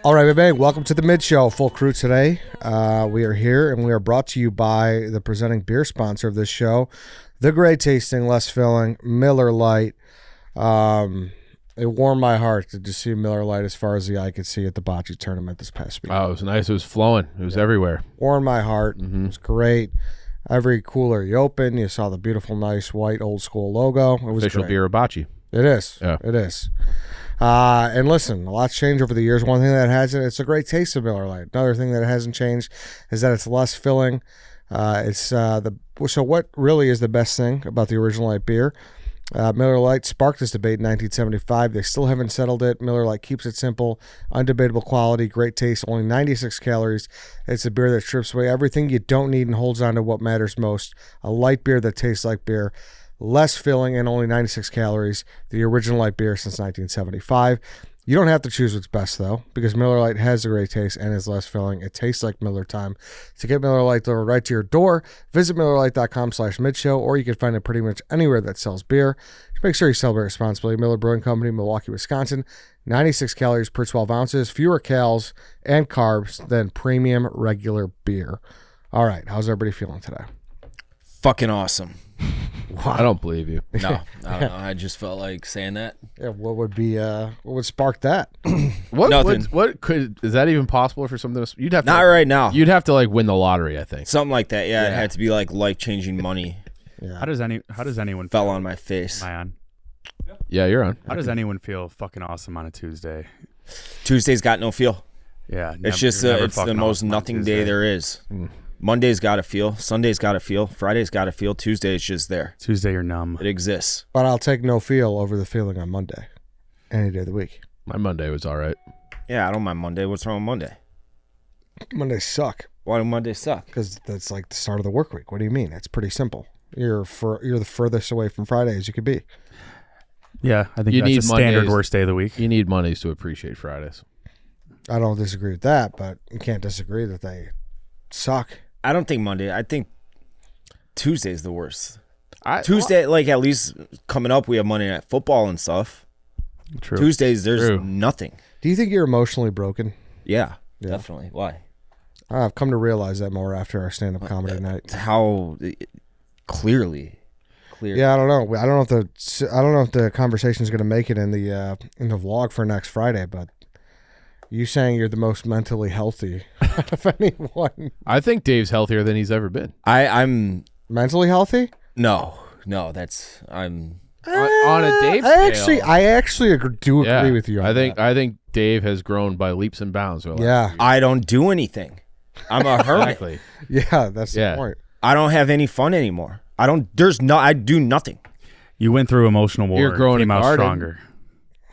All right, everybody, welcome to the mid-show. Full crew today. We are here, and we are brought to you by the presenting beer sponsor of this show, the great tasting, less filling, Miller Lite. It warmed my heart to just see Miller Lite as far as the eye could see at the Bocce tournament this past week. Oh, it was nice. It was flowing. It was everywhere. Warmed my heart. It was great. Every cooler you open, you saw the beautiful, nice, white, old-school logo. It was Official great. beer of Bocce. It is. Yeah. It is. And listen, a lot's changed over the years. One thing that hasn't, it's a great taste of Miller Lite. Another thing that hasn't changed is that it's less filling. So what really is the best thing about the original light beer? Miller Lite sparked this debate in 1975. They still haven't settled it. Miller Lite keeps it simple, undebatable quality, great taste, only 96 calories. It's a beer that strips away everything you don't need and holds on to what matters most. A light beer that tastes like beer. Less filling and only 96 calories. The original light beer since 1975. You don't have to choose what's best, though, because Miller Lite has a great taste and is less filling. It tastes like Miller time. To get Miller Lite delivered right to your door, visit MillerLite.com/midshow, or you can find it pretty much anywhere that sells beer. Just make sure you celebrate responsibly. Miller Brewing Company, Milwaukee, Wisconsin. 96 calories per 12 ounces, fewer calories and carbs than premium regular beer. All right, how's everybody feeling today? Fucking awesome. Wow. I don't believe you. No, I don't know. I just felt like saying that. Yeah, what would spark that? Nothing. What could is that even possible for something? You'd have to, Not right now. You'd have to win the lottery, I think. Something like that. Yeah, it had to be like life-changing money. Yeah. How does anyone Fell on my face. Am I on? Yeah, you're on. How does anyone feel fucking awesome on a Tuesday? Tuesday's got no feel. Yeah, It's just it's the most nothing day there is. Monday's got to feel. Sunday's got to feel. Friday's got to feel. Tuesday is just there. Tuesday, you're numb. It exists. But I'll take no feel over the feeling on Monday, any day of the week. My Monday was all right. Yeah, I don't mind Monday. What's wrong with Monday? Mondays suck Why do Mondays suck? because that's like the start of the work week. What do you mean? It's pretty simple. You're the furthest away from Friday as you could be. Yeah, I think You that's need a standard Mondays. worst day of the week. You need Mondays to appreciate Fridays. I don't disagree with that, but you can't disagree that they suck. I don't think Monday. I think Tuesday's the worst. Tuesday. Tuesday, at least coming up, we have Monday Night Football and stuff. True. Tuesdays, there's True. nothing. Do you think you're emotionally broken? Yeah, definitely. Why? I've come to realize that more after our stand-up comedy night. How clearly. Yeah, I don't know. I don't know if the conversation is going to make it in the vlog for next Friday, but you saying you're the most mentally healthy out of anyone. I think Dave's healthier than he's ever been. I'm Mentally healthy? no. That's I'm. On a Dave scale. I actually do agree Yeah, with you on I think Dave has grown by leaps and bounds. over the last Yeah. few years. I don't do anything. I'm a hermit. Exactly. Yeah, that's Yeah. the point. I don't have any fun anymore. I do nothing. You went through emotional war. You're growing came a out garden. stronger.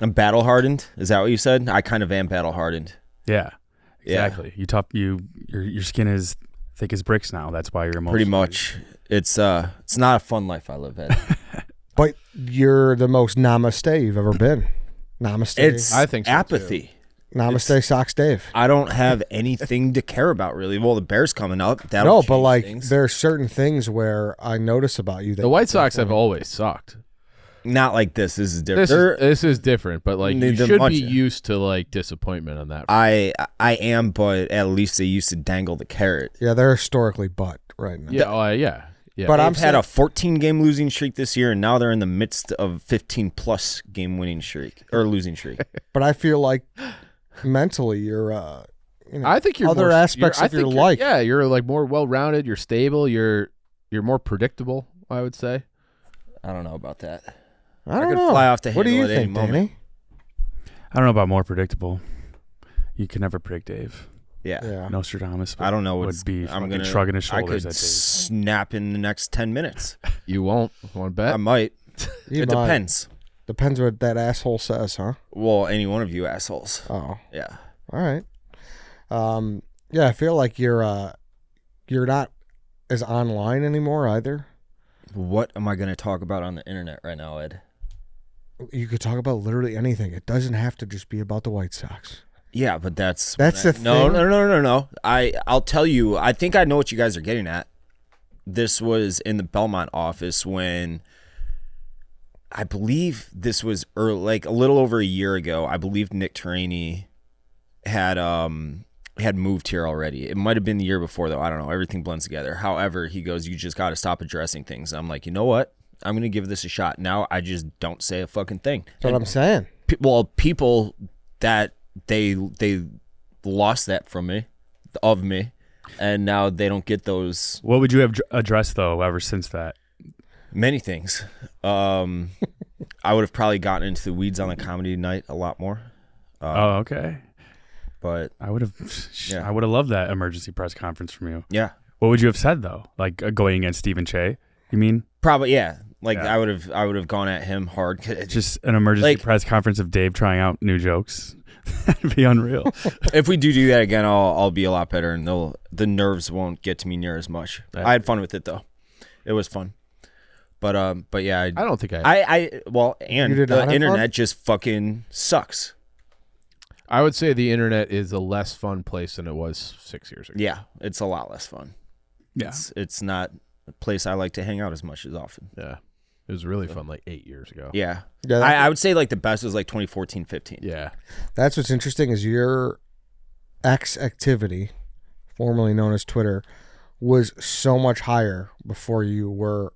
I'm battle hardened. Is that what you said? I kind of am battle hardened. Yeah, Yeah. exactly. Your skin is thick as bricks now. That's why you're emotional. Pretty much. It's not a fun life I live in. But you're the most namaste you've ever been. Namaste. It's I think so, apathy. Namaste Sox Dave. I don't have anything to care about really. Well, the Bears coming up. That'll No, but change like things. there are certain things where I notice about you that The White Sox have always sucked. Not like this. This is different. This is different, but you They're should much- be used to disappointment on that. I am, but at least they used to dangle the carrot. Yeah, they're historically butt right now. Yeah. But They've I'm had a saying- 14-game losing streak this year, and now they're in the midst of 15-plus game winning streak or losing streak. But I feel like mentally you're I think you're other more, aspects you're, I of your think you're- life. Yeah, you're more well-rounded. You're stable. You're more predictable. I would say. I don't know about that. I don't could know. fly off the What do handle you at any think, moment. Danny? I don't know about more predictable. You can never predict Dave. Yeah. Yeah. Nostradamus. I don't know would what's be I'm fucking gonna shrugging his I shoulders could at Dave. snap in the next 10 minutes. You won't. Want to bet? I might. You It might. depends. Depends what that asshole says, huh? Well, any one of you assholes. Oh, Yeah. all right. Yeah, I feel like you're not as online anymore either. What am I going to talk about on the internet right now, Ed? You could talk about literally anything. It doesn't have to just be about the White Sox. Yeah, but that's the No, thing. no. I'll tell you. I think I know what you guys are getting at. This was in the Belmont office when I believe this was early, like a little over a year ago. I believe Nick Taraney had moved here already. It might have been the year before, though. I don't know. Everything blends together. However, he goes, you just got to stop addressing things. I'm like, you know what? I'm going to give this a shot. Now I just don't say a fucking thing. That's what I'm saying. People that they lost that from me, of me, and now they don't get those. What would you have addressed, though, ever since that? Many things. I would have probably gotten into the weeds on the comedy night a lot more. Okay. But I would have loved that emergency press conference from you. yeah, What would you have said, though? Like going against Stephen Che, you mean? probably yeah. Yeah. I would have gone at him hard. Just an emergency Like- press conference of Dave trying out new jokes. That'd be unreal. If we do that again, I'll be a lot better, and the nerves won't get to me near as much. Yeah. I had fun with it though. It was fun. But yeah, I don't think and You did not the have internet fun? just fucking sucks. I would say the internet is a less fun place than it was 6 years ago. Yeah, it's a lot less fun. Yeah. It's not a place I like to hang out as much as often. Yeah. It was really fun like 8 years ago. Yeah. Yeah, I would say like the best was like 2014, 15. Yeah. That's what's interesting is your X activity, formerly known as Twitter, was so much higher before you were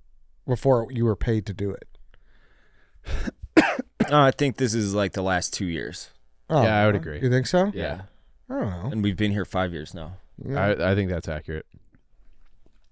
paid to do it. I think this is like the last 2 years. Oh, Yeah, I would agree. You think so? Yeah. I don't know. And we've been here 5 years now. Yeah. I think that's accurate.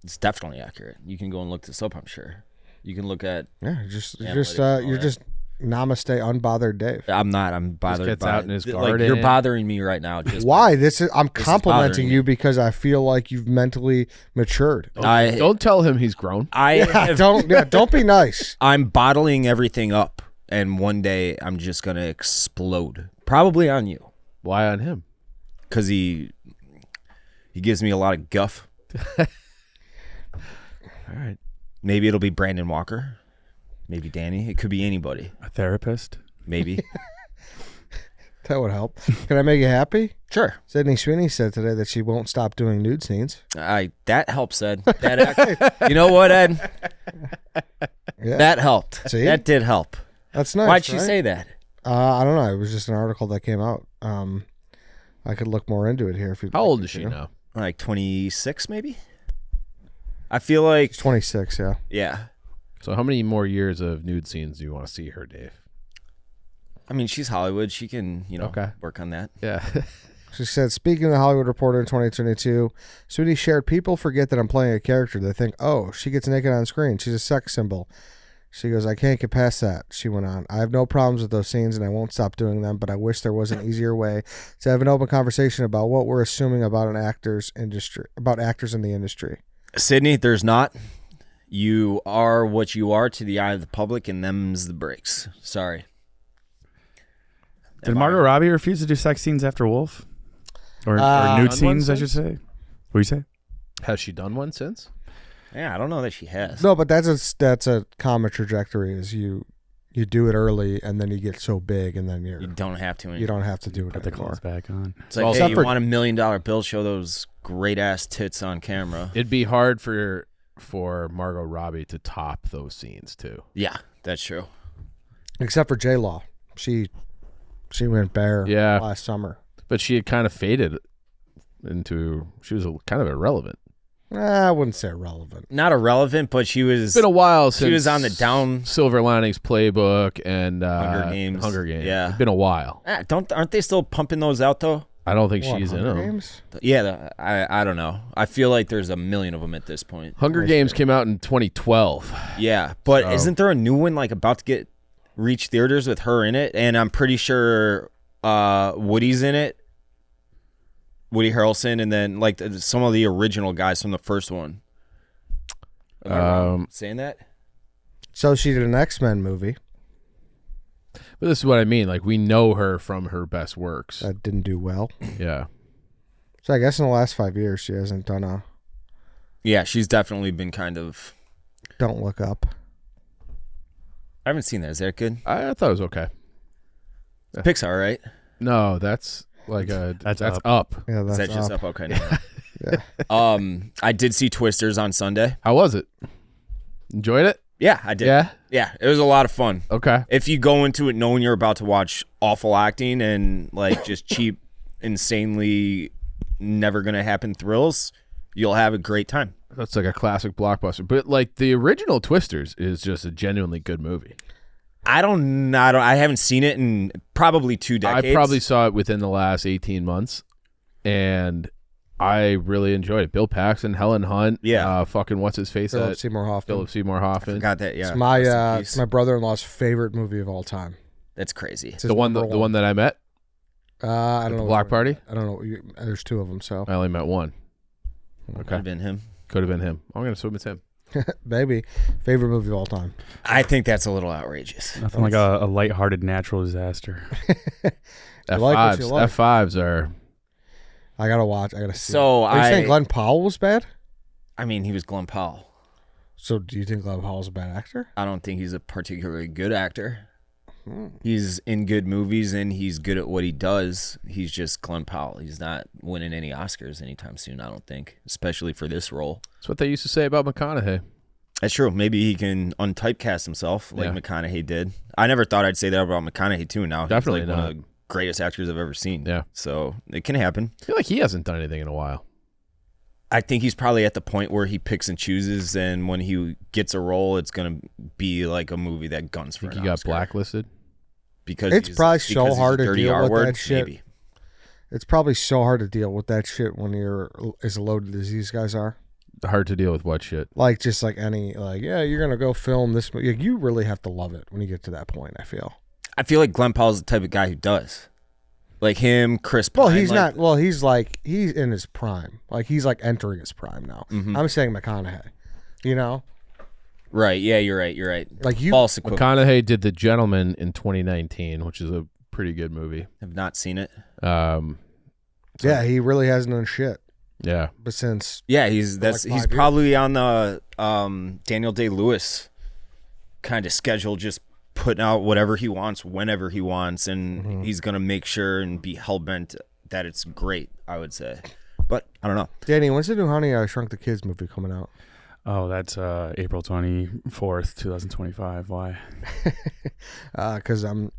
It's definitely accurate. You can go and look this up, I'm sure. You can look at Yeah, Analytics you're and all just namaste unbothered Dave. I'm bothered gets by out it. in his Like, garden. you're bothering me right now. Just Why? I'm is complimenting bothering you because I feel like you've mentally matured. Don't tell him he's grown. Don't be nice. I'm bottling everything up, and one day I'm just gonna explode. Probably on you, Why on him? because he gives me a lot of guff. All right. Maybe it'll be Brandon Walker, maybe Danny. It could be anybody. A therapist? Maybe. That would help. Can I make you happy? Sure. Sydney Sweeney said today that she won't stop doing nude scenes. That helps, Ed. You know what, Ed? Yeah. That helped. See? That did help. That's nice. Why'd she right? say that? I don't know. It was just an article that came out. I could look more into it here if you. How old is she now? Like 26, maybe. I feel like She's 26. Yeah. yeah. So how many more years of nude scenes do you want to see her, Dave? I mean, she's Hollywood. She can, Okay. work on that. Yeah. She said, speaking of the Hollywood Reporter in 2022, Sweeney shared, people forget that I'm playing a character. They think, oh, she gets naked on screen. She's a sex symbol. She goes, I can't get past that. She went on, I have no problems with those scenes and I won't stop doing them, but I wish there was an easier way to have an open conversation about what we're assuming about actors in the industry. Sydney, there's not. You are what you are to the eye of the public, and them's the breaks. Sorry. Did Margot Robbie refuse to do sex scenes after Wolf? Or done nude one scenes, I should since? say. What do you say? Has she done one since? Yeah, I don't know that she has. No, but that's a common trajectory is you do it early and then you get so big and then You don't have to. you don't have to do it Put the anymore. clothes back on. It's like, Except hey, you for- want $1 million bill? Show those great ass tits on camera. It'd be hard for Margot Robbie to top those scenes too. Yeah, that's true. Except for J-Law. She went bare Yeah. last summer. But she had kind of faded into. She was kind of irrelevant. I wouldn't say irrelevant. Not irrelevant, but she was. It's been a while since She was on the down. Silver Linings Playbook and Hunger Games. Hunger Games. Yeah. It's been a while. Aren't they still pumping those out though? I don't think What, she's in Hunger them. Games? Yeah, I don't know. I feel like there's a million of them at this point. Hunger Games came out in 2012. Yeah, but So- isn't there a new one like about to reach theaters with her in it? And I'm pretty sure Woody's in it. Woody Harrelson, and then like some of the original guys from the first one. Am I wrong saying that? So she did an X-Men movie But this is what I mean. Like, we know her from her best works. that didn't do well. Yeah. So I guess in the last 5 years she hasn't done a Yeah, she's definitely been kind of. Don't Look Up. I haven't seen that. Is that good? I thought it was okay. Pixar, right? No, that's like a That's up. Yeah, Is that's that just up. up? Okay. never mind. Yeah. I did see Twisters on Sunday. How was it? Enjoyed it? Yeah, I did. Yeah. Yeah, it was a lot of fun. Okay. If you go into it knowing you're about to watch awful acting and like just cheap insanely never going to happen thrills, you'll have a great time. That's like a classic blockbuster. But like the original Twisters is just a genuinely good movie. I haven't seen it in probably 2 decades. I probably saw it within the last 18 months, and I really enjoyed it. Bill Paxton, Helen Hunt, fucking what's his face? Philip Seymour Hoffman. Forgot that. Yeah, It's my brother-in-law's favorite movie of all time. That's crazy. It's the one that I met. I don't know. Block Party. I don't know. There's 2 of them, so I only met one. Could have been him. Could have been him. I'm gonna assume it's him. maybe favorite movie of all time. I think that's a little outrageous. Nothing like a lighthearted natural disaster. F5s are. I gotta watch. I gotta see. So Are you saying Glenn Powell was bad? I mean, he was Glenn Powell. So do you think Glenn Powell's a bad actor? I don't think he's a particularly good actor. He's in good movies and he's good at what he does. He's just Glenn Powell. He's not winning any Oscars anytime soon, I don't think, especially for this role. That's what they used to say about McConaughey. That's true. Maybe he can untypecast himself like McConaughey did. I never thought I'd say that about McConaughey too. Now definitely he's like one of the greatest actors I've ever seen. Yeah. So it can happen. I feel like he hasn't done anything in a while. I think he's probably at the point where he picks and chooses, and when he gets a role, it's going to be like a movie that guns for I think an he got Oscar. blacklisted. Because it's probably so hard to deal with that shit. Maybe. It's probably so hard to deal with that shit when you're as loaded as these guys are. Hard to deal with what shit? Like just like any you're gonna go film this movie. You really have to love it when you get to that point. I feel like Glenn Powell's the type of guy who does. Like him, Chris Pine. Well, he's not. Well, he's in his prime. Like he's like entering his prime now. Mm-hmm. I'm saying McConaughey. You know. Right. Yeah, you're right. You're right. Like you, false equivalent. McConaughey did The Gentleman in 2019, which is a pretty good movie. Have not seen it. Yeah, he really hasn't done shit. Yeah, but since he's probably on the Daniel Day-Lewis kind of schedule, just putting out whatever he wants whenever he wants, and he's gonna make sure and be hell-bent that it's great, I would say. But I don't know. Danny, when's the new Honey, I Shrunk the Kids movie coming out? Oh, that's April 24th, 2025. Why? Because I'm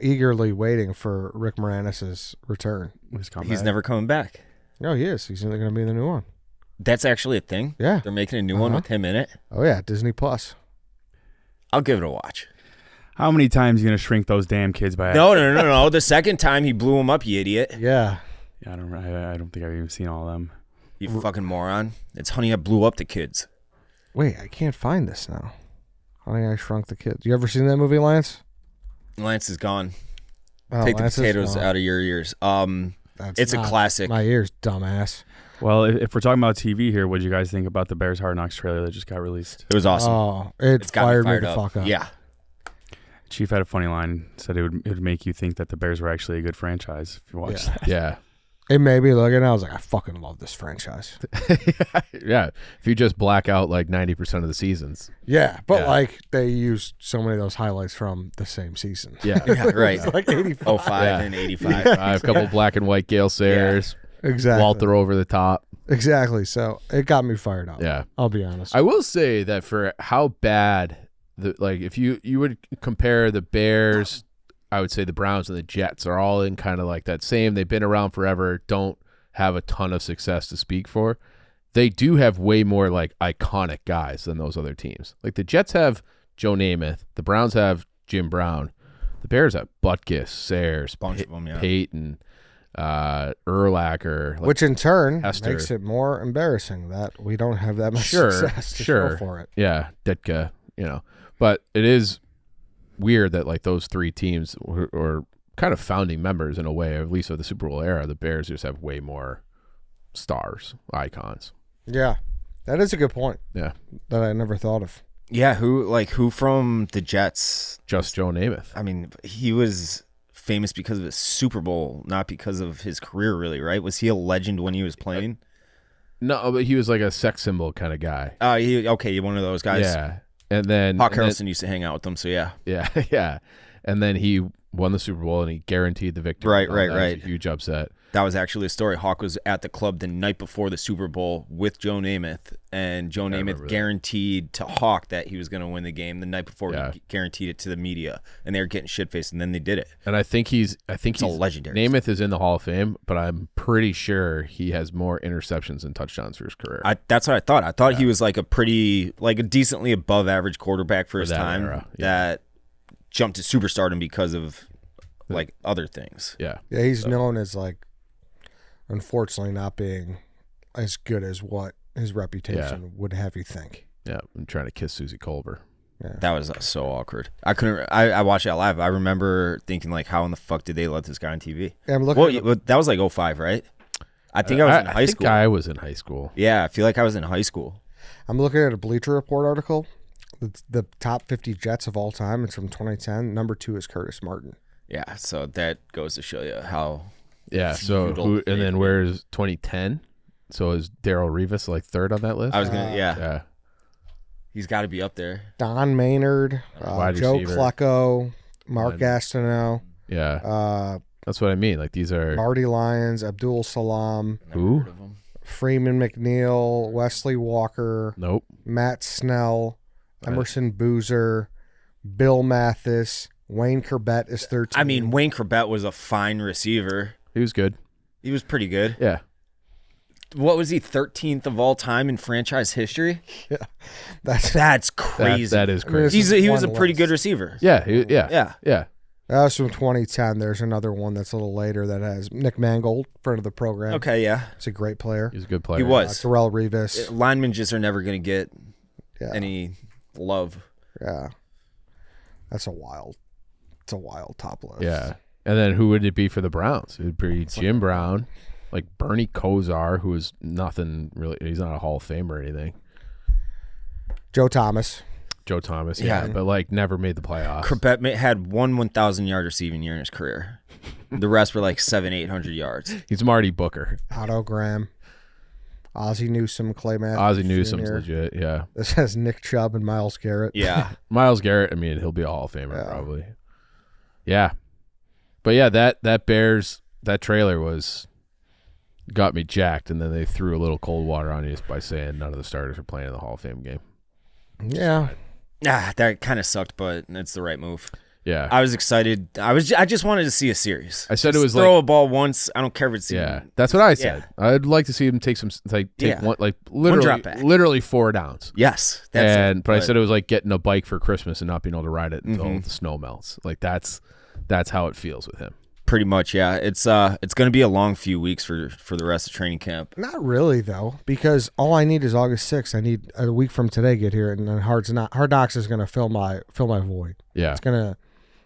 eagerly waiting for Rick Moranis' return. He's never coming back. No, he is. He's going to be in the new one. That's actually a thing? Yeah. They're making a new one with him in it? Oh, yeah, Disney Plus. I'll give it a watch. How many times are you going to shrink those damn kids by No. The second time he blew him up, you idiot. Yeah. Yeah, I don't think I've even seen all of them. You fucking moron. It's Honey, I Blew Up the Kids. Wait, I can't find this now. Honey, I Shrunk the Kids. You ever seen that movie, Lance? Lance is gone. Oh, Take Lance the potatoes out of your ears. It's a classic. My ears, dumbass. Well, if we're talking about TV here, what did you guys think about the Bears Hard Knocks trailer that just got released? It was awesome. Oh, it's fired me the fuck up. Yeah. Chief had a funny line, said it would make you think that the Bears were actually a good franchise if you watch that. Yeah. It made me look, and I was like, I fucking love this franchise. Yeah. If you just black out like 90% of the seasons. Yeah, but like they used so many of those highlights from the same season. Yeah. Right. It's like 85. 05 and 85. A couple black and white Gale Sayers. Yeah, exactly. Walter over the top. Exactly. So it got me fired up. Yeah. I'll be honest. I will say that for how bad, if you would compare the Bears, I would say the Browns and the Jets are all in kind of like that same, they've been around forever, don't have a ton of success to speak for. They do have way more like iconic guys than those other teams. Like the Jets have Joe Namath, the Browns have Jim Brown, the Bears have Butkus, Sayers, Bunch of them, yeah. Peyton, Urlacher, which in turn Hester. makes it more embarrassing that we don't have that much success to show for it. Yeah, Ditka, But it is weird that like those three teams were kind of founding members in a way, at least of the Super Bowl era. The Bears just have way more stars, icons. Yeah, that is a good point. Yeah, that I never thought of. Yeah, who from the Jets? Just Joe Namath. I mean, he was famous because of his Super Bowl, not because of his career, really, right? Was he a legend when he was playing? No, but he was like a sex symbol kind of guy. You're one of those guys. Yeah. And then Hawk Harrelson used to hang out with them, so yeah. Yeah. And then he won the Super Bowl and he guaranteed the victory. Right. That was a huge upset. That was actually a story. Hawk was at the club the night before the Super Bowl with Joe Namath, and Joe Namath guaranteed to Hawk that he was going to win the game the night before. He guaranteed it to the media, and they were getting shit-faced, and then they did it. And I think he's a legendary. Namath is in the Hall of Fame, but I'm pretty sure he has more interceptions and touchdowns for his career. That's what I thought. I thought he was like a decently above average quarterback for his time era, that jumped to superstardom because of like other things. Yeah. Yeah, he's known as like, unfortunately, not being as good as what his reputation would have you think. Yeah, I'm trying to kiss Susie Colbert. Yeah. That was so awkward. I watched that live. I remember thinking like, how in the fuck did they let this guy on TV? Yeah, I'm looking. That was like 05, right? I think I was in high school. I was in high school. Yeah, I feel like I was in high school. I'm looking at a Bleacher Report article. The top 50 Jets of all time. It's from 2010. Number 2 is Curtis Martin. Yeah, so that goes to show you how. Yeah. So and then where's 2010? So is Darrell Revis like third on that list? I was gonna. Yeah. Yeah. He's got to be up there. Don Maynard, Wide Joe receiver. Klecko, Mark Gastineau. Yeah. That's what I mean. Like these are Marty Lyons, Abdul Salam, who? Freeman McNeil, Wesley Walker, Nope. Matt Snell, Emerson Boozer, Bill Mathis, Wayne Corbett is 13. I mean, Wayne Corbett was a fine receiver. He was good. He was pretty good. Yeah. What was he, 13th of all time in franchise history? Yeah. That's crazy. That is crazy. He was a pretty good receiver. Yeah. Yeah. That was from 2010. There's another one that's a little later that has Nick Mangold, friend of the program. Okay, yeah. He's a great player. He's a good player. He was. Terrell Revis. Linemen just are never going to get Yeah. any love. Yeah. It's a wild top list. Yeah. And then who would it be for the Browns? It would be Jim Brown, like Bernie Kosar, who is nothing really. He's not a Hall of Fame or anything. Joe Thomas. Joe Thomas, Yeah. but like never made the playoffs. Corbett had one 1,000-yard receiving year in his career. The rest were like 700-800 yards. He's Marty Booker. Otto Graham. Ozzie Newsome, Clay Matthews. Ozzie Newsome's Jr. legit, yeah. This has Nick Chubb and Myles Garrett. Yeah. Myles Garrett, I mean, he'll be a Hall of Famer Yeah. probably. Yeah. But yeah, that Bears, that trailer got me jacked, and then they threw a little cold water on you just by saying none of the starters are playing in the Hall of Fame game. Yeah. That kind of sucked, but it's the right move. Yeah. I was excited. I just wanted to see a series. I said it was throw like a ball once. I don't care if it's yeah. That's what I said. I'd like to see him take one drop back. literally 4 downs. Yes, But I said it was like getting a bike for Christmas and not being able to ride it until the snow melts. Like that's how it feels with him. pretty much. Yeah, it's going to be a long few weeks for the rest of training camp. Not really though, because all I need is August 6th. I need a week from today to get here, and then Hard Knocks is going to fill my void. Yeah,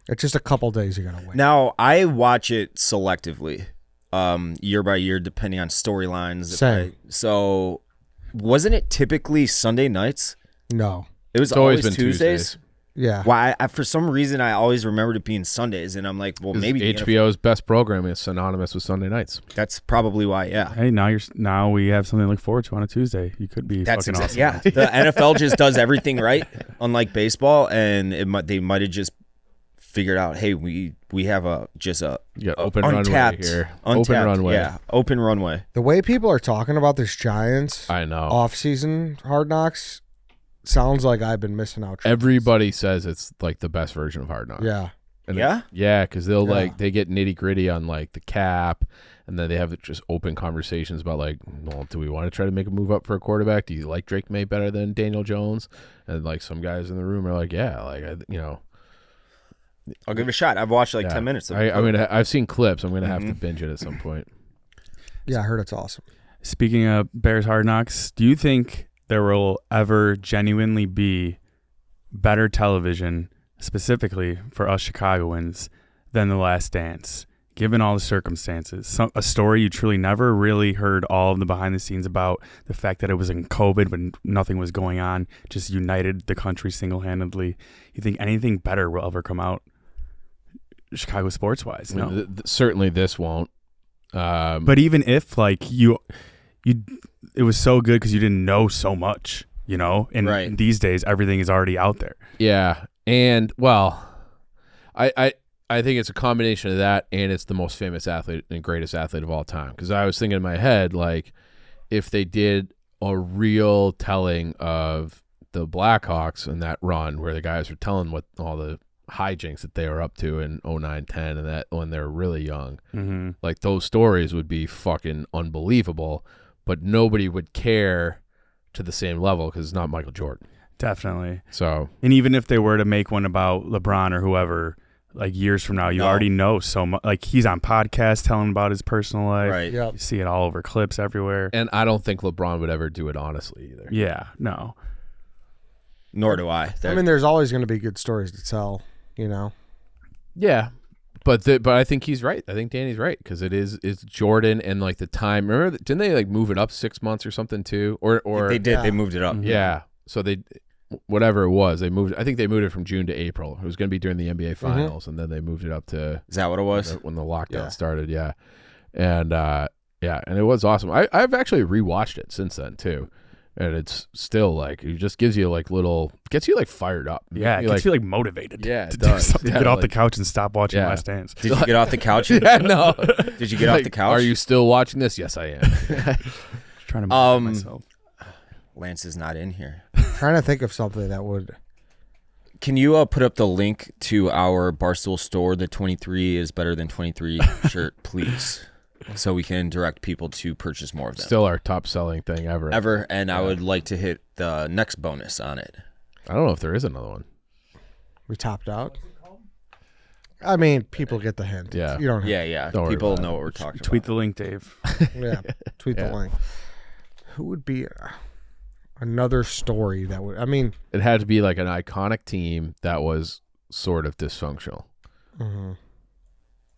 it's just a couple days you got to wait. Now I watch it selectively, year by year, depending on storylines. Same. So wasn't it typically Sunday nights? No, it was it's always always been Tuesdays. Yeah. Why? I for some reason I always remembered it being Sundays, and I'm like, well, maybe HBO's best programming is synonymous with Sunday nights. That's probably why. Yeah. Hey, now we have something to look forward to on a Tuesday. You could be fucking awesome. Yeah. The NFL just does everything right, unlike baseball, and they might have just figured out, hey, we have open untapped, runway here. Untapped, open runway. Yeah, open runway. The way people are talking about this Giants I know. off-season Hard Knocks sounds like I've been missing out. Everybody says it's like the best version of Hard Knocks. Yeah. And Yeah? Yeah, because they get nitty gritty on like the cap, and then they have just open conversations about like, well, do we want to try to make a move up for a quarterback? Do you like Drake May better than Daniel Jones? And like some guys in the room are like, yeah, like I'll give it a shot. I've watched 10 minutes of it. I've seen clips. I'm gonna have to binge it at some point. Yeah, I heard it's awesome. Speaking of Bears Hard Knocks, do you think there will ever genuinely be better television, specifically for us Chicagoans, than The Last Dance, given all the circumstances? A story you truly never really heard all of the behind the scenes about, the fact that it was in COVID when nothing was going on, just united the country single-handedly. You think anything better will ever come out Chicago sports-wise? No. I mean, certainly this won't. But even if it was so good because you didn't know so much, and these days everything is already out there. Yeah, and well, I I think it's a combination of that, and it's the most famous athlete and greatest athlete of all time. Because I was thinking in my head, like, if they did a real telling of the Blackhawks in that run where the guys were telling what all the hijinks that they were up to in 09, 10, and that when they're really young, like those stories would be fucking unbelievable, but nobody would care to the same level because it's not Michael Jordan. Definitely. So, and even if they were to make one about LeBron or whoever, like years from now, you already know so much. Like he's on podcasts telling about his personal life. Right. Yep. You see it all over clips everywhere. and I don't think LeBron would ever do it honestly either. Yeah, no. Nor do I. I mean, there's always going to be good stories to tell, you know. Yeah, but I think he's right. I think Danny's right because it's Jordan and like the time. Remember, didn't they like move it up 6 months or something too? Or they did. Yeah. They moved it up. yeah. So they, whatever it was, they moved. I think they moved it from June to April. It was going to be during the NBA Finals, and then they moved it up to Is that what it was? when the lockdown started. Yeah, and and it was awesome. I've actually rewatched it since then too. And it's still like it just gives you like gets you like fired up. Yeah, it gets you like motivated. Yeah, it to does. do something. Yeah, Get off the like- couch and stop watching Yeah. Last Dance. Did you get off the couch? Yeah, no. Did you get off Like, the couch? Are you still watching this? Yes, I am. Trying to motivate myself. Lance is not in here. Trying to think of something that would. Can you put up the link to our Barstool store, the 23 is better than 23 shirt, please? So we can direct people to purchase more of them. Still our top selling thing ever. And I would like to hit the next bonus on it. I don't know if there is another one. We topped out. I mean, people get the hint. Yeah. You don't. Yeah. Don't worry People about know it. what we're talking Tweet about. the link, Dave. Yeah. Tweet the Yeah. link. Who would be another story that would? I mean, It had to be like an iconic team that was sort of dysfunctional. mhm.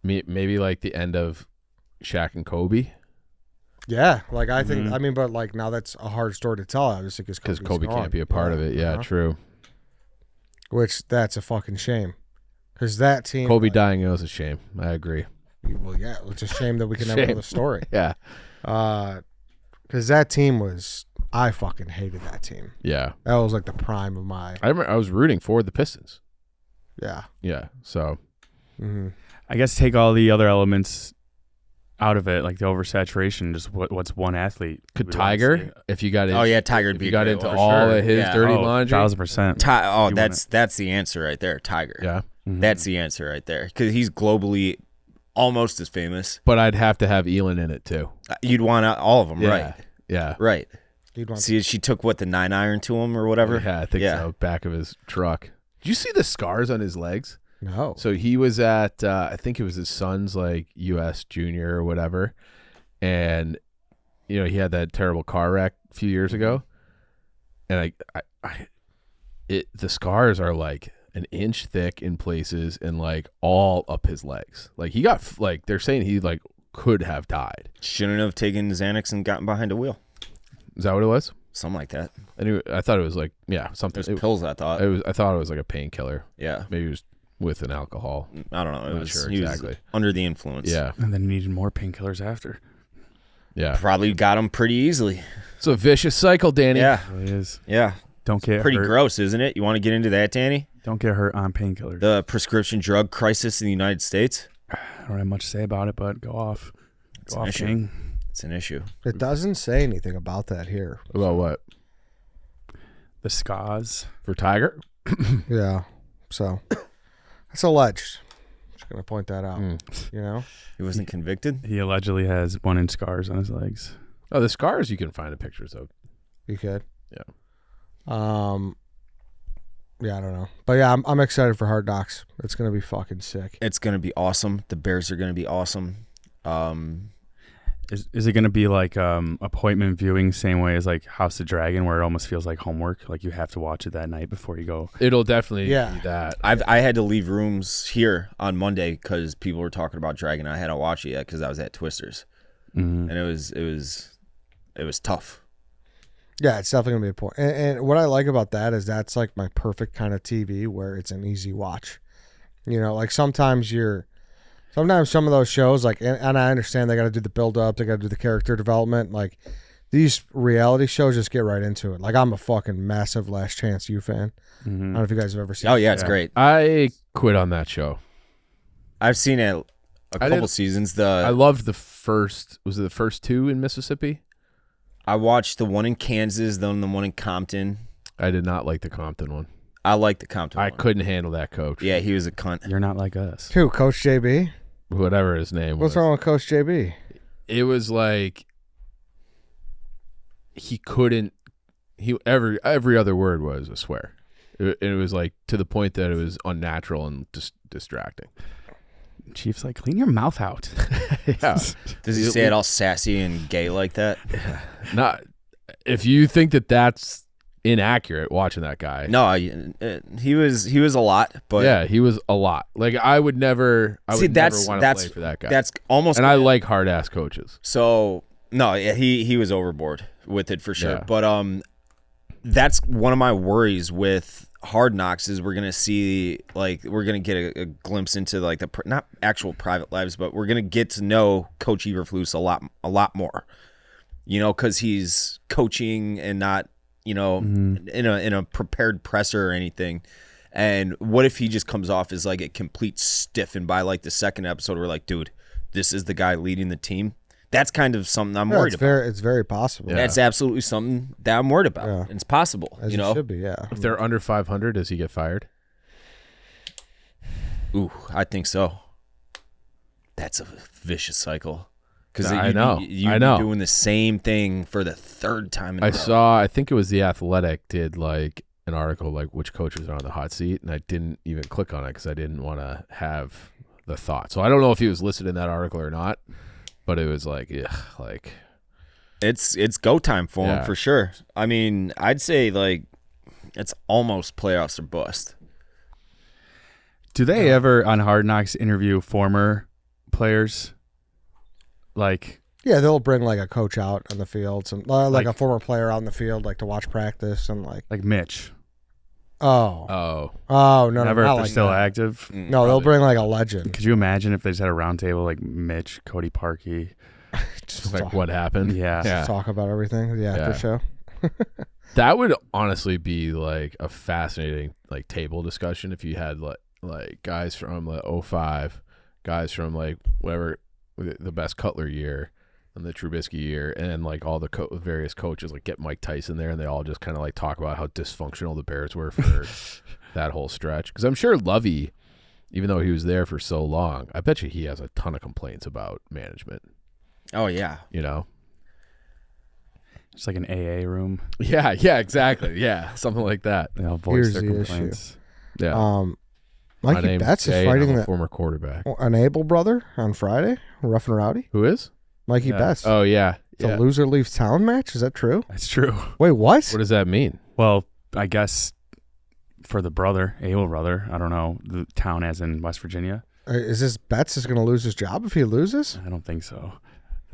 Maybe like the end of Shaq and Kobe Yeah. Like I think. I mean, but like now that's a hard story to tell, obviously, because Kobe can't be a part of it. Yeah, true. Which that's a fucking shame. Because that team. Kobe dying is a shame. I agree. Well, yeah, it's a shame that we can never know the story. Yeah. Because that team was. I fucking hated that team. Yeah. That was like the prime of my. I remember I was rooting for the Pistons. Yeah. Yeah. So Mm-hmm. I guess take all the other elements out of it, like the oversaturation. Just what's one athlete? could we'd want to Tiger, see. if you got in, Oh, yeah, Tiger'd if be you a got great into one. all For sure. of his Yeah. dirty Oh, laundry. 1,000%. That's the answer right there, Tiger. Yeah. That's the answer right there. Because he's globally almost as famous. But I'd have to have Elin in it too. You'd want all of them, Yeah. right? Yeah. Right. You'd want See, she took what, the 9-iron to him or whatever? Yeah, I think so. Back of his truck. Did you see the scars on his legs? No. So he was at, I think it was his son's like U.S. junior or whatever, and he had that terrible car wreck a few years ago, and the scars are like an inch thick in places and like all up his legs. Like he got like they're saying he like could have died. Shouldn't have taken Xanax and gotten behind a wheel. Is that what it was? Something like that. I thought it was like something. There's pills, I thought. I thought it was like a painkiller. Yeah. Maybe it was with an alcohol. I don't know. I'm not sure He was exactly. under the influence. Yeah. And then needed more painkillers after. Yeah. Probably got him pretty easily. It's a vicious cycle, Danny. Yeah. It really is. Yeah. Don't get Pretty hurt. gross, isn't it? You want to get into that, Danny? Don't get hurt on painkillers. The prescription drug crisis in the United States? I don't have much to say about it, but go off. It's Go an off, issue. King. It's an issue. It doesn't say anything about that here. About what? The SCAs. For Tiger? Yeah. So that's alleged. Just gonna point that out. You know. He wasn't convicted? He allegedly has 1-inch scars on his legs. Oh, the scars you can find in pictures of. You could. Yeah. Yeah, I don't know, but yeah, I'm excited for Hard Knocks. It's gonna be fucking sick. It's going to be awesome. The Bears are going to be awesome. Is it going to be like appointment viewing, same way as like House of Dragon, where it almost feels like homework? Like you have to watch it that night before you go. It'll definitely Yeah. be that. I had to leave rooms here on Monday because people were talking about Dragon. I hadn't watched it yet because I was at Twisters, and it was tough. Yeah, it's definitely gonna be important. And what I like about that is that's like my perfect kind of TV where it's an easy watch. You know, like sometimes some of those shows, like, and I understand they got to do the build up, they got to do the character development. Like these reality shows just get right into it. Like I'm a fucking massive Last Chance U fan. I don't know if you guys have ever seen. Oh it. yeah, it's great. I quit on that show. I've seen it a couple didn't- seasons. I loved the first. Was it the first two in Mississippi? I watched the one in Kansas, then the one in Compton. I did not like the Compton one. I like the Compton I one. couldn't handle that coach. Yeah, he was a cunt. You're not like us. Who, Coach JB? Whatever his name was. What's wrong with Coach JB? It was like he couldn't. He every other word was a swear. It was like to the point that it was unnatural and just distracting. Chief's like, clean your mouth out. Yeah. Does he say it all sassy and gay like that? Not if you think that that's inaccurate watching that guy. No, he was a lot, but yeah, he was a lot. Like I would never never want to play for that guy. That's almost. And I like hard ass coaches. So no, yeah, he was overboard with it for sure. Yeah. But that's one of my worries with Hard Knocks is we're gonna get a glimpse into like the not actual private lives, but we're gonna get to know Coach Eberflus a lot more. You know, because he's coaching and not in a prepared presser or anything. And what if he just comes off as like a complete stiff, and by like the second episode we're like, dude, this is the guy leading the team? That's kind of something I'm worried about. It's very possible. Yeah. That's absolutely something that I'm worried about. Yeah. It's possible, As you it know. should be, yeah. If they're under 500, does he get fired? Ooh, I think so. That's a vicious cycle. Because I know. You're doing the same thing for the third time in a row. I think it was The Athletic did like an article like which coaches are on the hot seat, and I didn't even click on it because I didn't want to have the thought. So I don't know if he was listed in that article or not, but it was like, yeah, like It's go time for him for sure. I mean, I'd say like it's almost playoffs or bust. Do they ever on Hard Knocks interview former players? Like, Yeah, they'll bring like a coach out on the field, some like a former player out in the field, like to watch practice and like. like Mitch. No, no, Never not if they're like still that. active. No, they'll bring like a legend. Could you imagine if they just had a round table like Mitch, Cody Parkey? Just like talk, what happened. Yeah. talk about everything. The after show. That would honestly be like a fascinating like table discussion if you had like guys from like 05, guys from like whatever the best Cutler year and the Trubisky year, and then like all the various coaches, like get Mike Tyson there, and they all just kind of like talk about how dysfunctional the Bears were for that whole stretch. Because I'm sure Lovey, even though he was there for so long, I bet you he has a ton of complaints about management. Oh yeah. You know? Just like an AA room. Yeah, exactly. Yeah, something like that. They all voice Here's their the complaints. Yeah. Mikey name's Betts is Jay, and fighting I'm a the former quarterback. an Able brother on Friday, Rough and Rowdy. Who is? Mikey Yeah. Betts. Oh yeah. It's a loser leaves town match. Is that true? That's true. Wait, what? What does that mean? Well, I guess for the brother, Able brother, I don't know, the town as in West Virginia. Is this Betts is going to lose his job if he loses? I don't think so.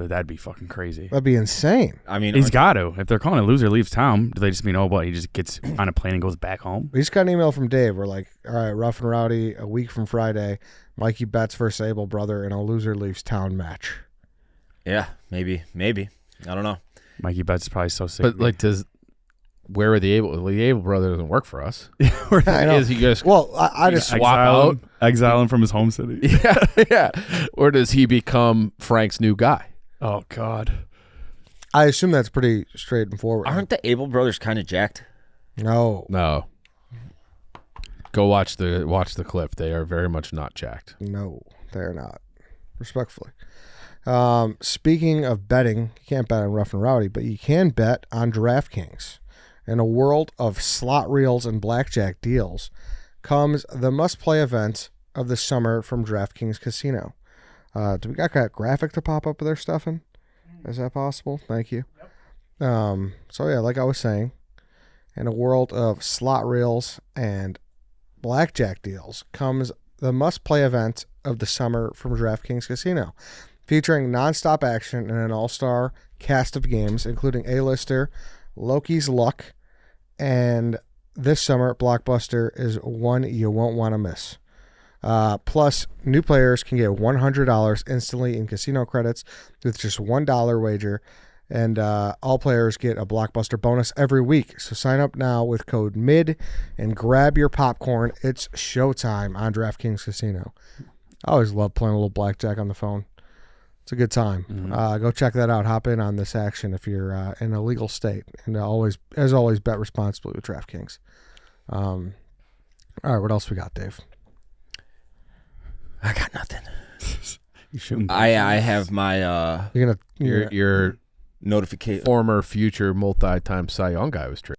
That'd be fucking crazy. That'd be insane. I mean, He's got to. If they're calling it loser leaves town, do they just mean, oh, what, he just gets on a plane and goes back home? We just got an email from Dave. We're like, all right, Rough and Rowdy, a week from Friday, Mikey Betts versus Able brother in a loser leaves town match. yeah, maybe. I don't know. Mikey Betts is probably so sick. But like, where are the Able brother doesn't work for us? I know. Is he just Well, I just swap exile him from his home city. yeah, or does he become Frank's new guy? Oh, God. I assume that's pretty straight and forward. Aren't the Able brothers kind of jacked? No. Go watch the clip. They are very much not jacked. No, they're not. Respectfully. Speaking of betting, you can't bet on Rough and Rowdy, but you can bet on DraftKings. In a world of slot reels and blackjack deals comes the must-play event of the summer from DraftKings Casino. Do we got that graphic to pop up there, Stefan? Is that possible? Thank you. So yeah, like I was saying, in a world of slot reels and blackjack deals comes the must-play event of the summer from DraftKings Casino, featuring nonstop action and an all-star cast of games, including A-lister Loki's Luck, and this summer, Blockbuster is one you won't want to miss. Plus, new players can get $100 instantly in casino credits with just $1 wager, and all players get a Blockbuster bonus every week. So sign up now with code MID and grab your popcorn. It's showtime on DraftKings Casino. I always love playing a little blackjack on the phone. It's a good time. Go check that out. Hop in on this action if you're in a legal state. And as always, bet responsibly with DraftKings. All right, what else we got, Dave? I got nothing. You shouldn't. I have my Your notification. former future multi-time Cy Young guy was traded.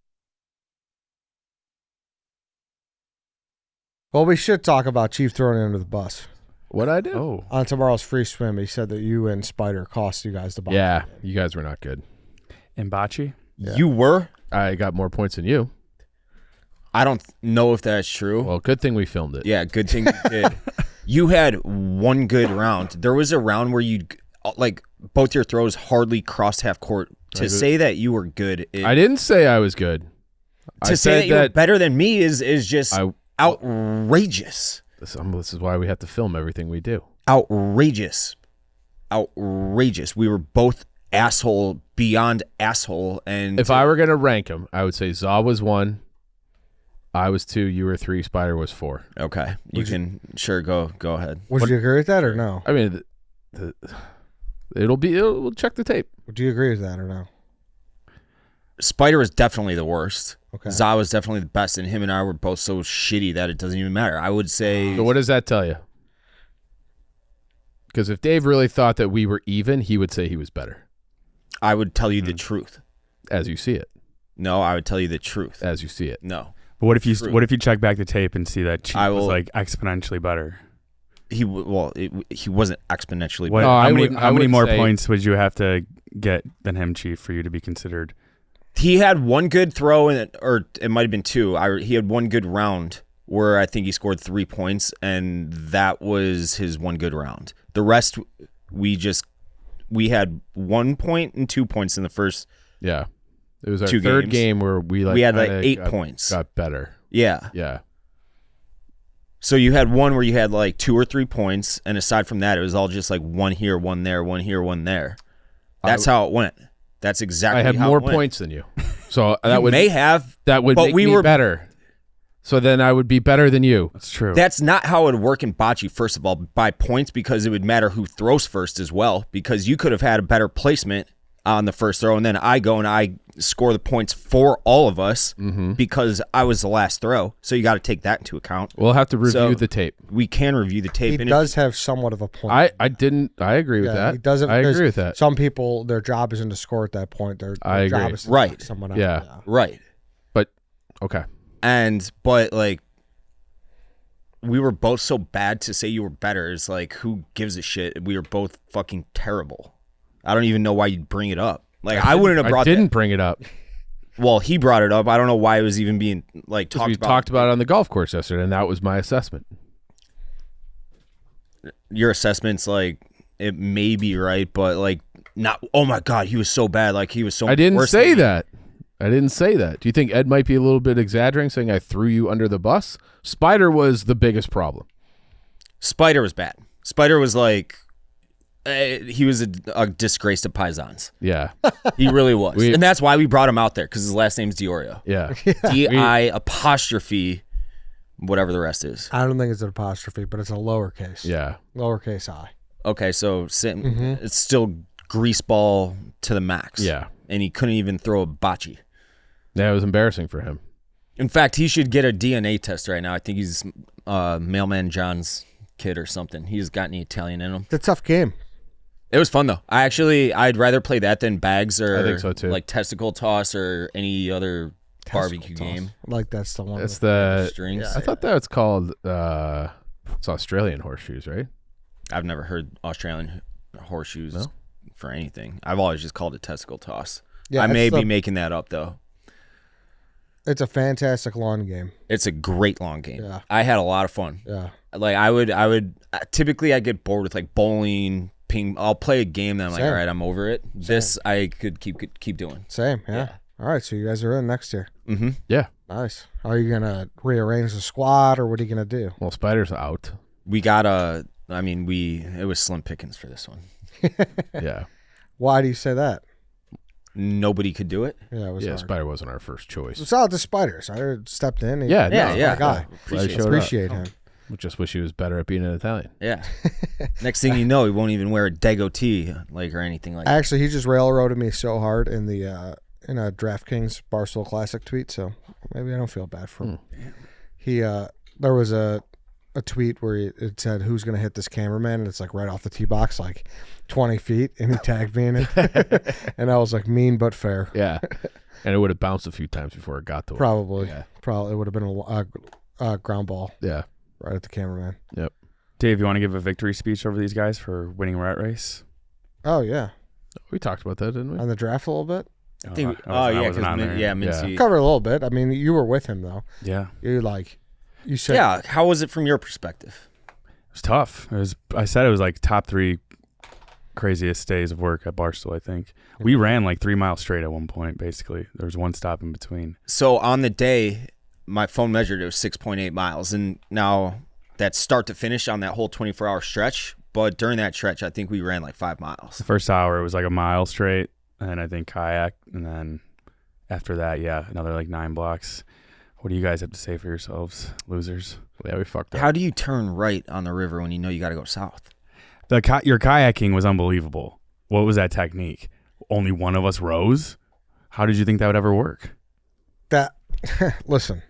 Well, we should talk about Chief throwing it under the bus. What'd I do? Oh, On tomorrow's free swim, he said that you and Spider cost you guys the ball. Yeah, you guys were not good. and Bocce? Yeah. You were? I got more points than you. I don't know if that's true. Well, good thing we filmed it. Yeah, good thing you did. You had one good round. There was a round where you both your throws hardly crossed half court. To say that you were good, I didn't say I was good. to say that you were better than me is just outrageous. This is why we have to film everything we do. Outrageous. We were both asshole beyond asshole. And If I were going to rank them, I would say Zaw was 1, I was 2, you were 3, Spider was 4. okay, you can sure go ahead. Would you agree with that or no? I mean, we'll check the tape. Do you agree with that or no? Spider was definitely the worst. Okay. Za was definitely the best, and him and I were both so shitty that it doesn't even matter. I would say. So what does that tell you? Because if Dave really thought that we were even, he would say he was better. I would tell you the truth. As you see it. No, I would tell you the truth. As you see it. No. But what if you check back the tape and see that Chief was like exponentially better? He wasn't exponentially What, better. how many more points would you have to get than him, Chief, for you to be considered? He had one good throw, or it might have been 2. He had one good round where I think he scored 3 points, and that was his one good round. The rest, we had 1 point and 2 points in the first. Yeah. It was our 2 third games. game where we had 8 points. Got better. Yeah. Yeah. So you had one where you had 2 or 3 points, and aside from that, it was all just one here, one there, one here, one there. That's how it went. That's exactly. I had how more it went. points than you, so that would may have. That would but make we me were better. So then I would be better than you. That's true. That's not how it would work in bocce. First of all, by points, because it would matter who throws first as well. Because you could have had a better placement on the first throw, and then I go and I score the points for all of us because I was the last throw. So you got to take that into account. We'll have to review the tape. We can review the tape. He does have somewhat of a point. I agree with that. He doesn't. I agree with that. Some people, their job isn't to score at that point. Their I job agree. is to Right. knock someone out. Yeah. Right. But okay. But we were both so bad. To say you were better is who gives a shit? We were both fucking terrible. I don't even know why you'd bring it up. I wouldn't have brought. I didn't bring it up. Well, he brought it up. I don't know why it was even being talked about. We talked about it on the golf course yesterday, and that was my assessment. Your assessment's it may be right, but not. Oh my God, he was so bad. He was so. I didn't worse say than me. that. I didn't say that. Do you think Ed might be a little bit exaggerating, saying I threw you under the bus? Spider was the biggest problem. Spider was bad. Spider was he was a disgrace to Paisans. Yeah. He really was. And that's why we brought him out there, because his last name's Diorio. Yeah. D-I apostrophe whatever the rest is. I don't think it's an apostrophe, but it's a lowercase. Yeah. Lowercase I. Okay, so it's still greaseball to the max. Yeah. And he couldn't even throw a bocce. Yeah, it was embarrassing for him. In fact, he should get a DNA test right now. I think he's Mailman John's kid or something. He's got any Italian in him. It's a tough game. It was fun though. I'd rather play that than bags or I think so too. Testicle toss or any other barbecue game. That's the one. It's with the strings. I thought that was called it's Australian horseshoes, right? I've never heard Australian horseshoes for anything. I've always just called it testicle toss. Yeah, I may be making that up though. It's a fantastic lawn game. It's a great long game. Yeah. I had a lot of fun. Yeah. I would typically I get bored with bowling, ping. I'll play a game that I'm Same. all right, I'm over it. This I could keep doing. Same. Yeah. All right. So you guys are in next year. Mm-hmm. Yeah. Nice. Are you gonna rearrange the squad, or what are you gonna do? Well, Spider's out. We got it was slim pickings for this one. Yeah. Why do you say that? Nobody could do it. Yeah, it was hard. Spider wasn't our first choice. Shout out to Spiders. I stepped in. Yeah, Yeah. my guy. Glad he showed up. Appreciate him. We just wish he was better at being an Italian. Yeah. Next thing you know, he won't even wear a Degotee or anything like that. Actually, he just railroaded me so hard in the in a DraftKings Barstool Classic tweet, so maybe I don't feel bad for him. He there was a tweet where it said, "Who's going to hit this cameraman?" And it's like right off the tee box, like 20 feet, and he tagged me in it. And I was like, mean but fair. Yeah. And it would have bounced a few times before it got to him. Probably. Yeah. Probably. It would have been a ground ball. Yeah. Right at the cameraman. Yep. Dave, you want to give a victory speech over these guys for winning Rat Race? Oh, yeah. We talked about that, didn't we? On the draft a little bit? I think, I yeah, wasn't on there. Mincy. Covered a little bit. I mean, you were with him, though. Yeah. You said. Yeah, how was it from your perspective? It was tough. I said it was like top 3 craziest days of work at Barstool, I think. We ran like 3 miles straight at one point, basically. There was one stop in between. So on the day, my phone measured it was 6.8 miles. And now that's start to finish on that whole 24-hour stretch. But during that stretch, I think we ran like 5 miles. The first hour, it was like a mile straight, and I think kayak. And then after that, yeah, another like 9 blocks. What do you guys have to say for yourselves, losers? Yeah, we fucked up. How do you turn right on the river when you know you got to go south? Your kayaking was unbelievable. What was that technique? Only one of us rows? How did you think that would ever work? Listen.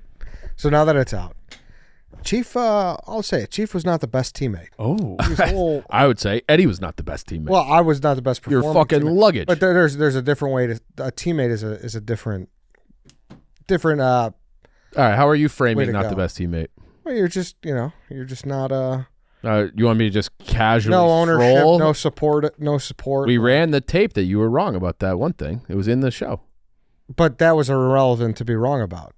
So now that it's out, Chief, I'll say it. Chief was not the best teammate. Oh. He was a little, I would say Eddie was not the best teammate. well, I was not the best performer. You're fucking teammate. luggage. But there's a different way to a teammate is a different. All right, how are you Way framing to not go. the best teammate? Well, you're just not You want me to just casually no ownership, stroll? no support. We ran the tape that you were wrong about that one thing. It was in the show. But that was irrelevant to be wrong about.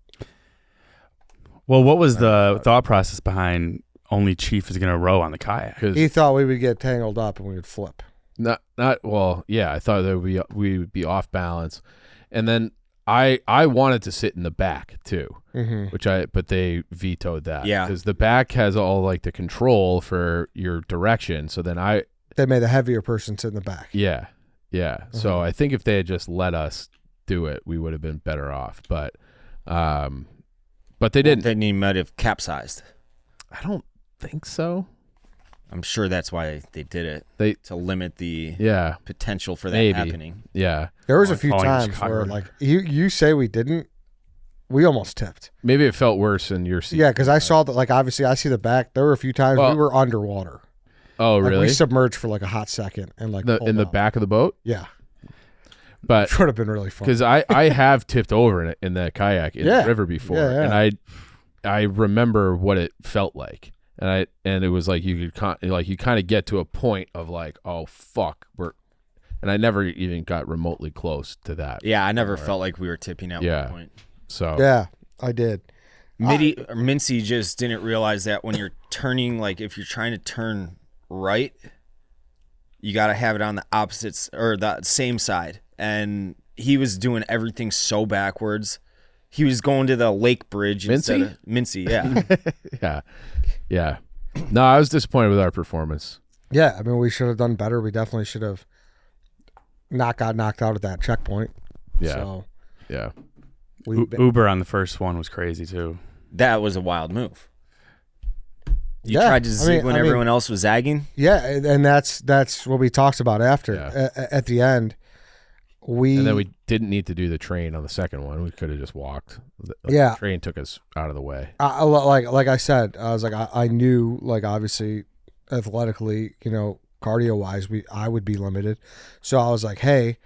Well, what was the thought process behind only Chief is going to row on the kayak? He thought we would get tangled up and we would flip. I thought that we would be off balance, and then I wanted to sit in the back too, but they vetoed that. Yeah, because the back has all like the control for your direction. So then they made the heavier person sit in the back. Yeah. So I think if they had just let us do it, we would have been better off. But they didn't. Then he might have capsized. I don't think so. I'm sure that's why they did it. To limit the potential for that happening. Yeah. There was a few falling times Chicago. where like you say we didn't, we almost tipped. Maybe it felt worse in your seat. Yeah, because I saw that. Like obviously, I see the back. There were a few times we were underwater. Oh, Like, really? we submerged for like a hot second and like in the pulled out. back of the boat? Yeah, But it would have been really fun. because I have tipped over in that kayak in the river before, and I remember what it felt like, and it was like you kind of get to a point of like, oh fuck, and I never even got remotely close to that. Yeah, I never felt like we were tipping at one point. So Yeah, I did. Mincy just didn't realize that when you're turning, like if you're trying to turn right, you got to have it on the opposites or the same side. And he was doing everything so backwards. He was going to the lake bridge instead of Mincy. Yeah. yeah. No, I was disappointed with our performance. Yeah, I mean, we should have done better. We definitely should have not got knocked out at that checkpoint. Yeah. So Yeah. Uber on the first one was crazy too. That was a wild move. You tried to zig when everyone else was zagging? Yeah, and that's what we talked about after. Yeah. At the end, and then we didn't need to do the train on the second one. We could have just walked. The train took us out of the way. Like I said, I was like, I knew, like, obviously, athletically, cardio wise, I would be limited. So I was like, hey,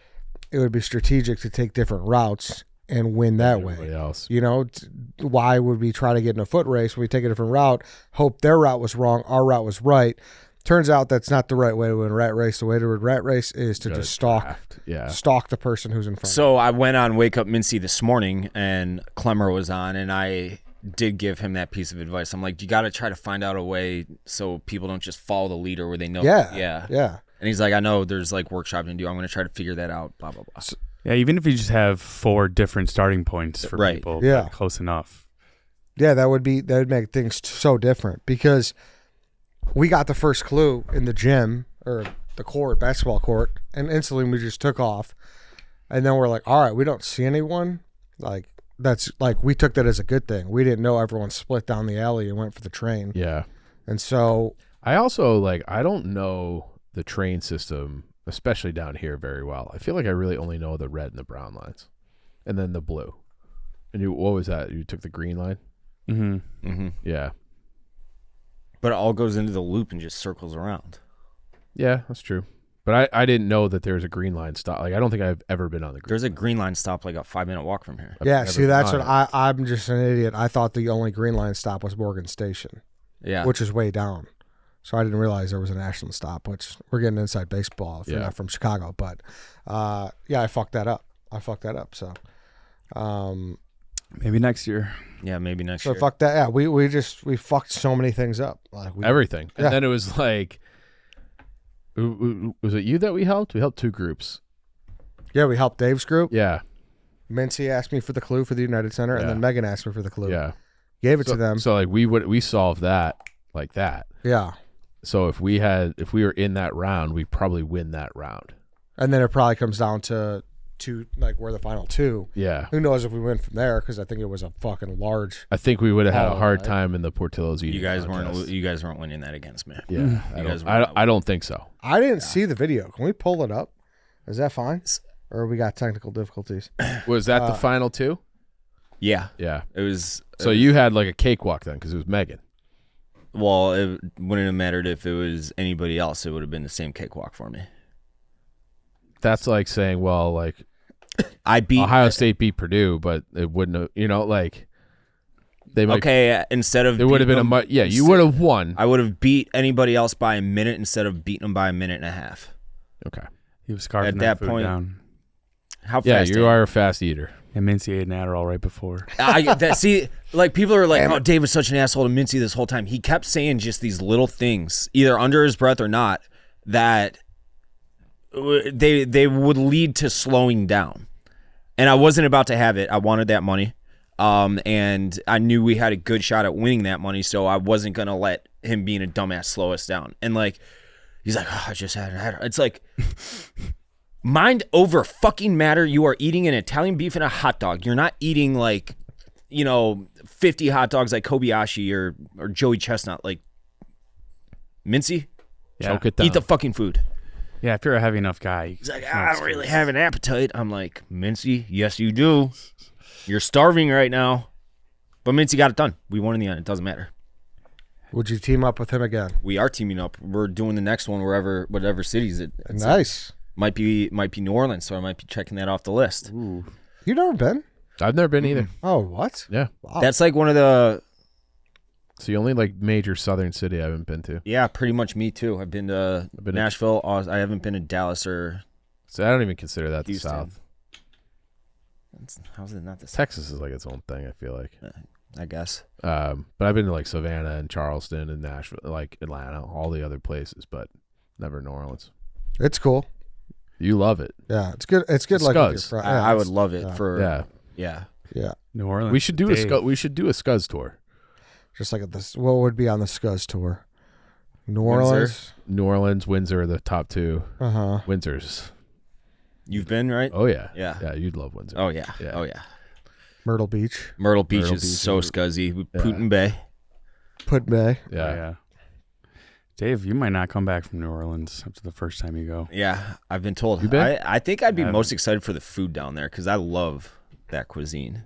it would be strategic to take different routes and win that way. Else. Why would we try to get in a foot race? We take a different route, hope their route was wrong, our route was right. Turns out that's not the right way to win a rat race. The way to win a rat race is to just stalk the person who's in front. So I went on Wake Up Mincy this morning, and Clemmer was on, and I did give him that piece of advice. I'm like, you got to try to find out a way so people don't just follow the leader where they know. Yeah. And he's like, I know there's like workshopping to do. I'm going to try to figure that out, blah, blah, blah. Yeah, even if you just have 4 different starting points for people, close enough. Yeah, that would make things so different because we got the first clue in the gym or the basketball court, and instantly we just took off. And then we're like, all right, we don't see anyone. Like, that's like, we took that as a good thing. We didn't know everyone split down the alley and went for the train. Yeah. And so I also I don't know the train system, especially down here, very well. I feel like I really only know the red and the brown lines, and then the blue. And what was that? You took the green line? Mm-hmm. Mm-hmm. Yeah. But it all goes into the loop and just circles around. Yeah, that's true. But I didn't know that there was a green line stop. I don't think I've ever been on the green. There's a green line stop like a 5-minute walk from here. I've yeah, never see, that's been what on it. I'm just an idiot. I thought the only green line stop was Morgan Station, Yeah. which is way down. So I didn't realize there was an Ashland stop, which we're getting inside baseball if you're Yeah. not from Chicago. But yeah, I fucked that up. So Maybe next year. Yeah, maybe next so year. fuck that. Yeah, we fucked so many things up. Everything. And Yeah. then it was was it you that we helped? We helped two groups. Yeah, we helped Dave's group. Yeah. Mincy asked me for the clue for the United Center, and Yeah. then Megan asked me for the clue. Yeah. Gave it to them. So we solved that like that. Yeah. So if we were in that round, we'd probably win that round. And then it probably comes down to we're the final two. Yeah. Who knows if we win from there? Because I think it was a fucking large. I think we would have had a Oh, hard right. time in the Portillo's eating you guys contest. weren't winning that against me. Yeah. I don't think so. I didn't see the video. Can we pull it up? Is that fine? Or we got technical difficulties? Was that the final two? Yeah. Yeah. It was. So you had like a cakewalk then because it was Megan. Well, it wouldn't have mattered if it was anybody else. It would have been the same cakewalk for me. That's like saying, well, like I beat Ohio State beat Purdue, but it wouldn't have, they might. Okay, instead of It would have been you would have won. I would have beat anybody else by a minute instead of beating them by a minute and a half. Okay. He was scarfing At that that food point- down. How Yeah, fast? you are a fast eater. And Mincy ate an Adderall right before. See, like people are like, "Oh, Dave was such an asshole to Mincy this whole time." He kept saying just these little things, either under his breath or not, that they would lead to slowing down. And I wasn't about to have it. I wanted that money, and I knew we had a good shot at winning that money, so I wasn't gonna let him being a dumbass slow us down. And like, he's like, "Oh, I just had an Adderall." It's like. Mind over fucking matter. You are eating an Italian beef and a hot dog. You're not eating 50 hot dogs like Kobayashi or Joey Chestnut. Like, Mincy, Yeah. Choke it down. eat the fucking food. Yeah, if you're a heavy enough guy. He's like, I don't really have an appetite. I'm like, Mincy, yes you do. You're starving right now. But Mincy got it done. We won in the end. It doesn't matter. Would you team up with him again? We are teaming up. We're doing the next one whatever cities it's in. Nice. Might be New Orleans, so I might be checking that off the list. You never been? I've never been either. Oh, what? Yeah. Wow. That's like one of the It's the only major southern city I haven't been to. Yeah, pretty much me too. I've been to Nashville. I haven't been to Dallas or So I don't even consider that Houston. the South. How's it not the South? Texas is like its own thing, I feel like. I guess. But I've been to like Savannah and Charleston and Nashville, like Atlanta, all the other places, but never New Orleans. It's cool. You love it. Yeah, it's good. It's good. The Like with your Scuzz. friend. I would love it for Yeah. yeah. New Orleans. We should do Dave. we should do a Scuzz tour. Just like this. What would be on the Scuzz tour? New Windsor? Orleans. New Orleans, Windsor are the top two. Windsor's. You've been, right? Oh yeah. Yeah. Yeah, you'd love Windsor. Oh yeah. Yeah. Oh yeah. Myrtle Beach. Myrtle Beach Myrtle is Beach so is- scuzzy. Yeah. Putin Bay. Put Bay. Yeah. Dave, you might not come back from New Orleans after the first time you go. Yeah, I've been told. You been? I think I'd be I most excited for the food down there because I love that cuisine.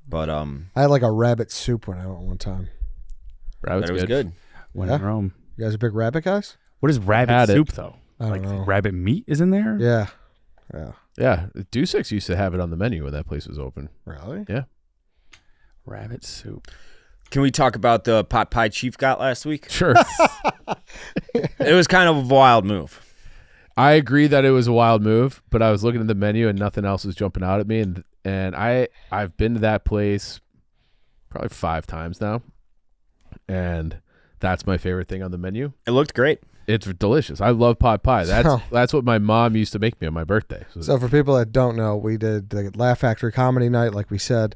But I had like a rabbit soup when I went one time. Rabbit's it was good. When Yeah. in Rome. You guys are big rabbit guys? What is rabbit Had it. soup, though? I don't Like know. rabbit meat is in there? Yeah. Yeah. Yeah. Dusix used to have it on the menu when that place was open. Really? Yeah. Rabbit soup. Can we talk about the pot pie Chief got last week? Sure. It was kind of a wild move. I agree that it was a wild move, but I was looking at the menu and nothing else was jumping out at me, and I've been to that place probably 5 times now, and that's my favorite thing on the menu. It looked great. It's delicious. I love pot pie. So- That's what my mom used to make me on my birthday. So for people that don't know, we did the Laugh Factory Comedy Night, like we said.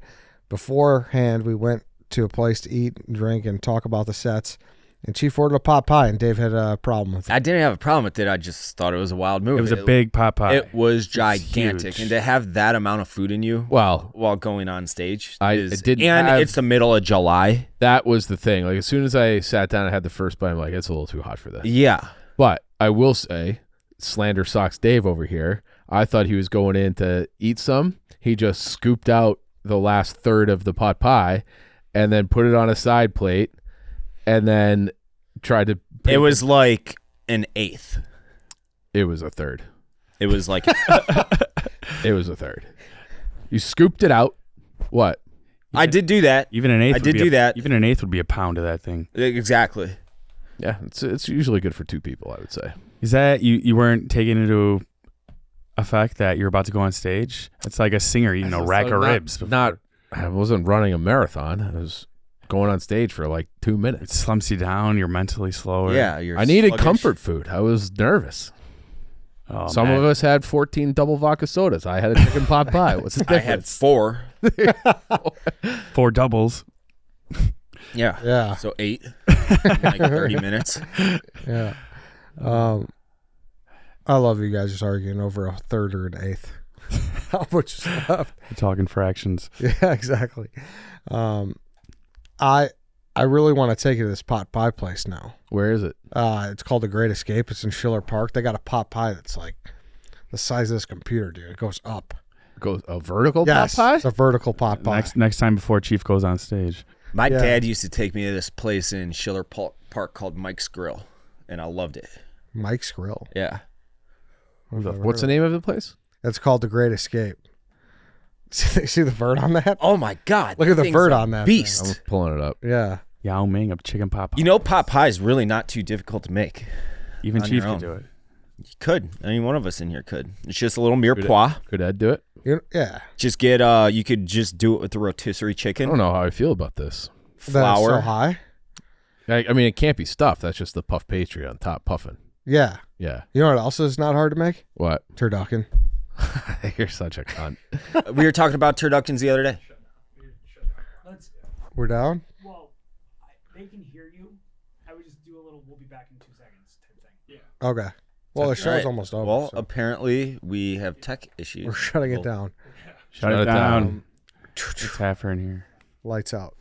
Beforehand, we went to a place to eat and drink and talk about the sets. And Chief ordered a pot pie, and Dave had a problem with it. I didn't have a problem with it. I just thought it was a wild move. It was a big pot pie. It was gigantic, huge. and to have that amount of food in you Well, while going on stage, it didn't and have- it's the middle of July. that was the thing. Like as soon as I sat down and had the first bite, I'm like, it's a little too hot for this. Yeah, But I will say, Slander Socks Dave over here, I thought he was going in to eat some. He just scooped out the last third of the pot pie and then put it on a side plate and then tried to... it was like an eighth. It was a third. It was like It was a third. You scooped it out. What? I did do that. Even an eighth. I did do that. Even an eighth would be a pound of that thing. Exactly. Yeah, it's usually good for two people, I would say. Is that you weren't taking into effect that you're about to go on stage? It's like a singer eating a rack of ribs. I wasn't running a marathon. I was going on stage for like 2 It minutes. slumps you down. You're mentally slower. Yeah, you're I needed sluggish. comfort food. I was nervous. Oh, Some man. of us had 14 double vodka sodas. I had a chicken pot pie. What's the I had difference? 4. 4 doubles. Yeah. Yeah, So 8. In like 30 minutes. yeah. I love you guys just arguing over a third or an eighth. How much is left? We're talking fractions. Yeah, exactly. I really want to take it to this pot pie place now. Where is it? It's called The Great Escape. It's in Schiller Park. They got a pot pie that's like the size of this computer, dude. It goes up. Goes a vertical Yes, pot pie? it's a vertical pot pie. Next time before Chief goes on stage. My Yeah. dad used to take me to this place in Schiller Park called Mike's Grill, and I loved it. Mike's Grill. Yeah. What's the name of the place? It's called The Great Escape. See the vert on that? Oh my God! Look at the thing's vert a on that thing. beast. I'm pulling it up. Yeah. Yao Ming of chicken pot pie. You know, pot pie is really not too difficult to make. Even on Chief your could own. do it. You could. Any one of us in here could. It's just a little Could mirepoix. Could Ed do it? Yeah. Just get. You could just do it with the rotisserie I chicken, don't know how I feel about this. That's flour. so high. I mean, it can't be stuffed. That's just the puff pastry on top puffing. Yeah. Yeah. You know what else is not hard to make? What? Turducken. You're such a cunt. We were talking about turduckens the other day. We're down? Well, they can hear you. I would just do a little "we'll be back in 2 seconds" type thing. Yeah. Okay. Well, the show's Alright. almost over. Well, so apparently we have tech issues. we're shutting it down. Shut it down. down. It's half in here. Lights out.